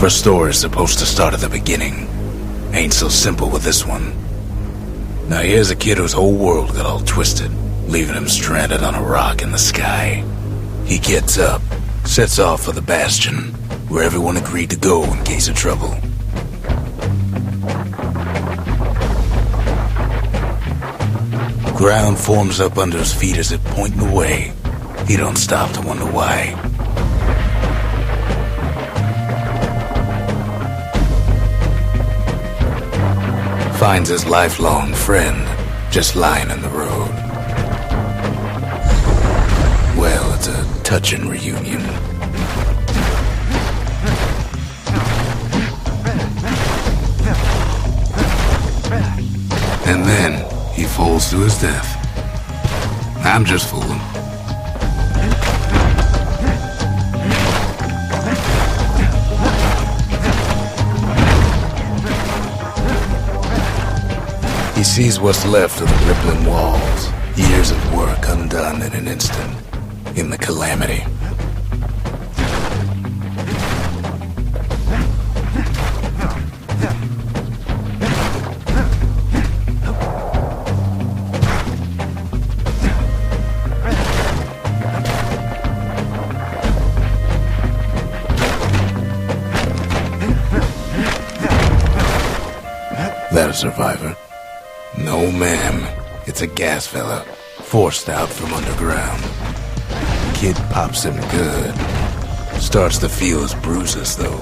A story's supposed to start at the beginning. Ain't so simple with this one. Now here's a kid whose whole world got all twisted, leaving him stranded on a rock in the sky. He gets up, sets off for the Bastion, where everyone agreed to go in case of trouble. Ground forms up under his feet as if pointing the way. He don't stop to wonder why. Finds his lifelong friend just lying in the road. Well, it's a touching reunion. And then he falls to his death. I'm just fooling. He sees what's left of the rippling walls, years of work undone in an instant, in the calamity. That a survivor? No, ma'am. It's a gas fella, forced out from underground. Kid pops him good. Starts to feel his bruises, though.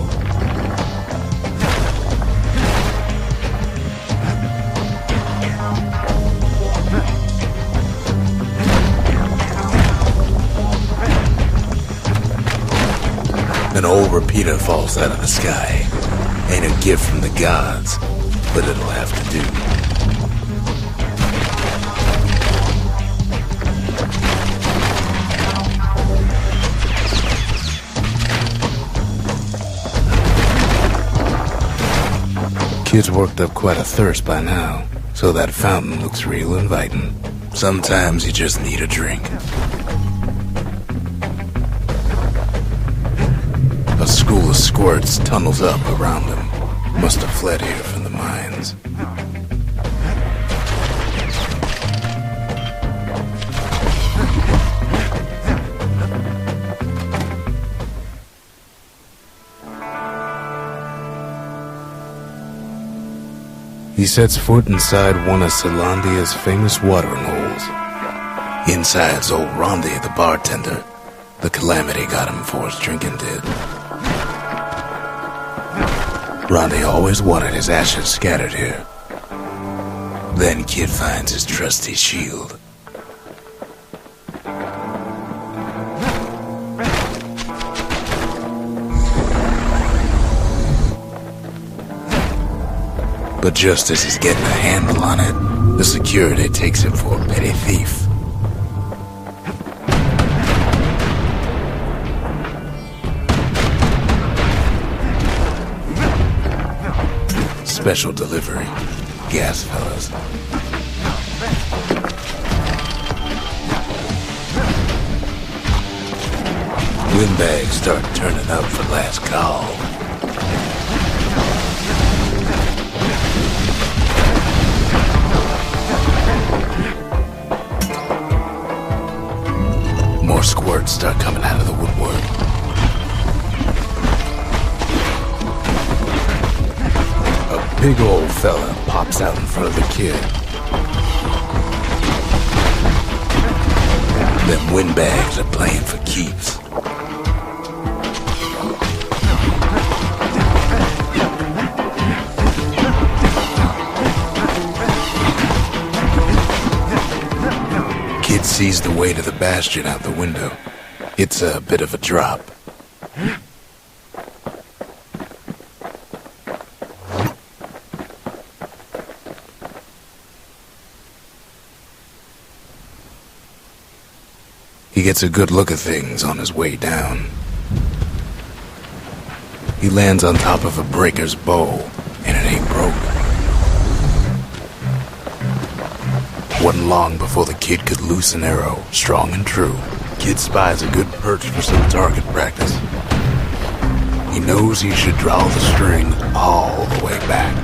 An old repeater falls out of the sky. Ain't a gift from the gods, but it'll have to do. Kid's worked up quite a thirst by now, so that fountain looks real inviting. Sometimes you just need a drink. A school of squirts tunnels up around him. Must have fled here from the mines. He sets foot inside one of Celandia's famous watering holes. Inside's old Rondi, the bartender. The calamity got him before his drinking did. Rondi always wanted his ashes scattered here. Then Kid finds his trusty shield. But just as he's getting a handle on it, the security takes him for a petty thief. Special delivery. Gas fellas. Windbags start turning up for last call. More squirts start coming out of the woodwork. A big old fella pops out in front of the kid. Them windbags are playing for keeps. Kid sees the way to the Bastion out the window. It's a bit of a drop. He gets a good look at things on his way down. He lands on top of a breaker's bow, and it ain't broke. Wasn't long before the kid could loose an arrow, strong and true. Kid spies a good perch for some target practice. He knows he should draw the string all the way back.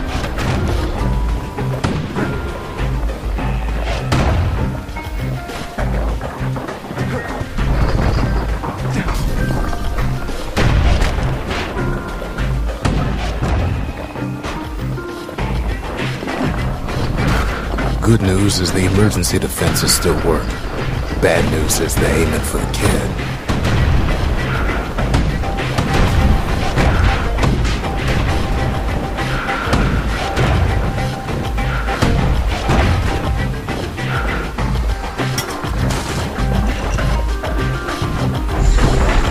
Good news is the emergency defenses still work. Bad news is they're aiming for the kid.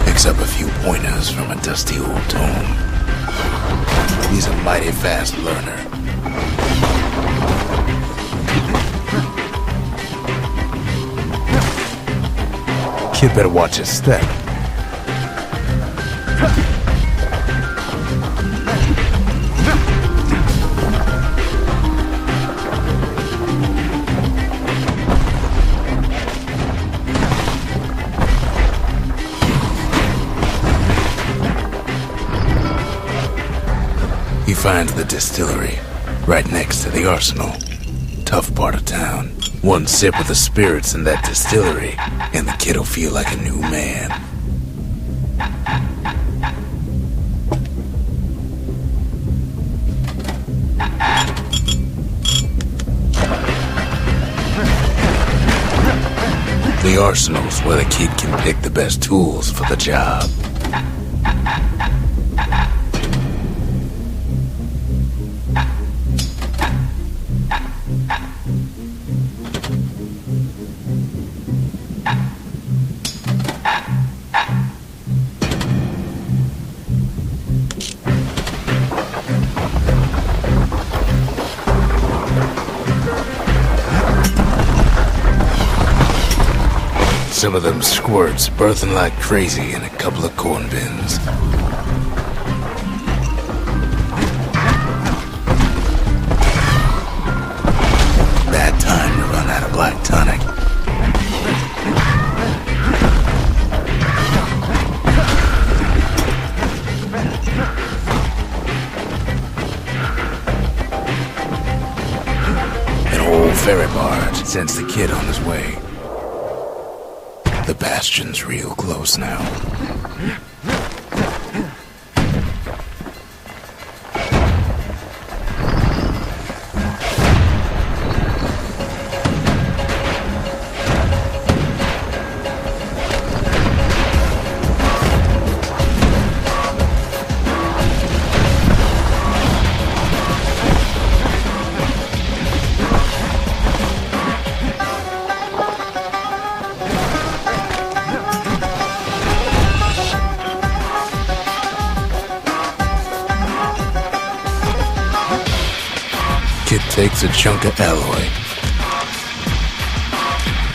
Picks up a few pointers from a dusty old tome. He's a mighty fast learner. Kid better watch his step. He finds the distillery right next to the arsenal. Tough part of town. One sip of the spirits in that distillery, and the kid'll feel like a new man. The arsenal's where the kid can pick the best tools for the job. Some of them squirts birthing like crazy in a couple of corn bins. Bad time to run out of black tonic. An old ferry barge sends the kid on his way. The Bastion's real close now. Kid takes a chunk of alloy.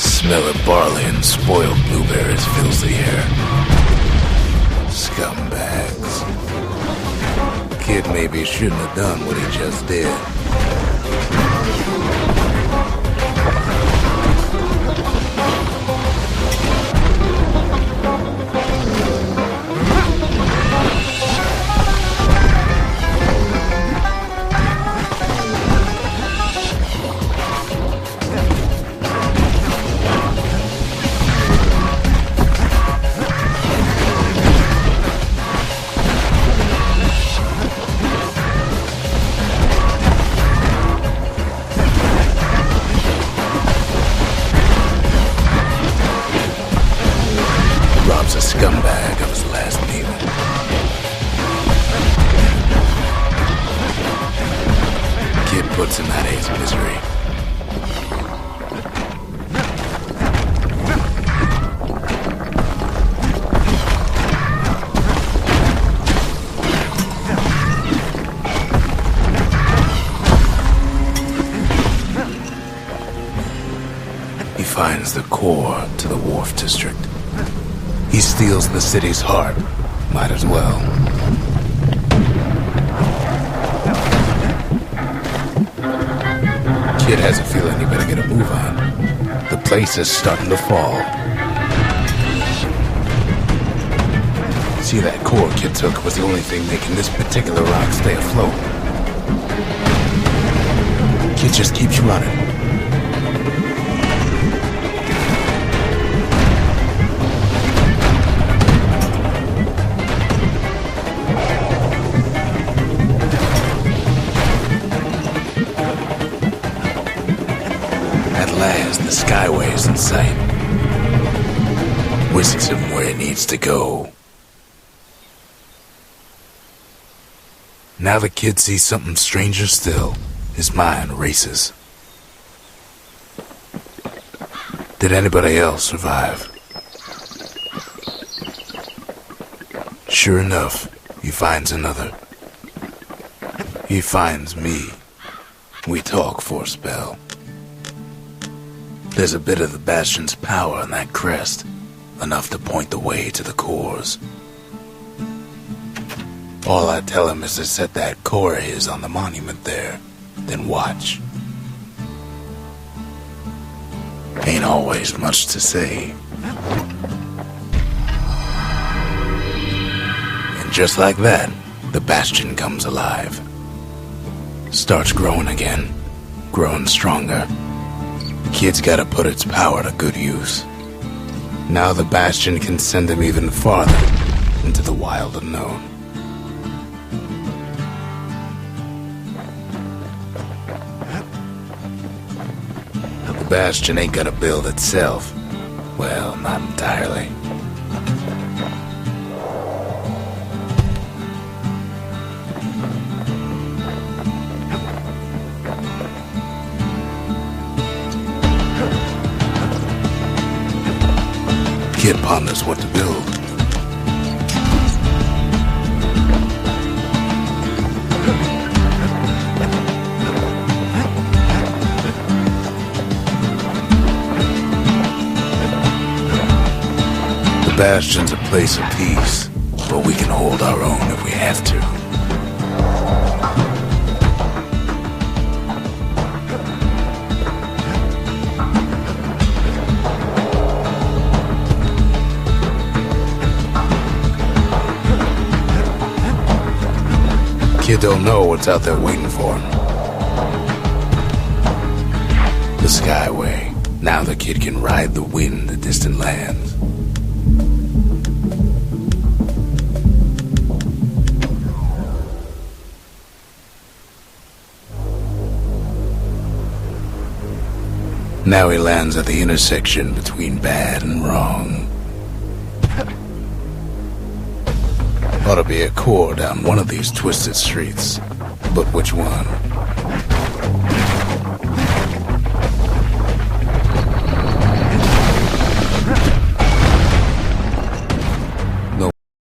Smell of barley and spoiled blueberries fills the air. Scumbags. Kid maybe shouldn't have done what he just did. Rob's a scumbag of his last meal. Kid puts him out of his misery. He finds the core to the wharf district. He steals the city's heart. Might as well. Kid has a feeling he better get a move on. The place is starting to fall. See, that core Kid took was the only thing making this particular rock stay afloat. Kid just keeps running. At last, the Skyway is in sight. Whisks him where he needs to go. Now the kid sees something stranger still. His mind races. Did anybody else survive? Sure enough, he finds another. He finds me. We talk for a spell. There's a bit of the Bastion's power in that crest, enough to point the way to the cores. All I tell him is to set that core of his on the monument there, then watch. Ain't always much to say. And just like that, the Bastion comes alive. Starts growing again, growing stronger. Kid's gotta put its power to good use. Now the Bastion can send him even farther into the wild unknown. The Bastion ain't gonna build itself. Well, not entirely. Kid ponders what to build. The Bastion's a place of peace, but we can hold our own if we have to. Kid don't know what's out there waiting for him. The Skyway. Now the kid can ride the wind to distant lands. Now he lands at the intersection between bad and wrong. Ought to be a core down one of these twisted streets, but which one?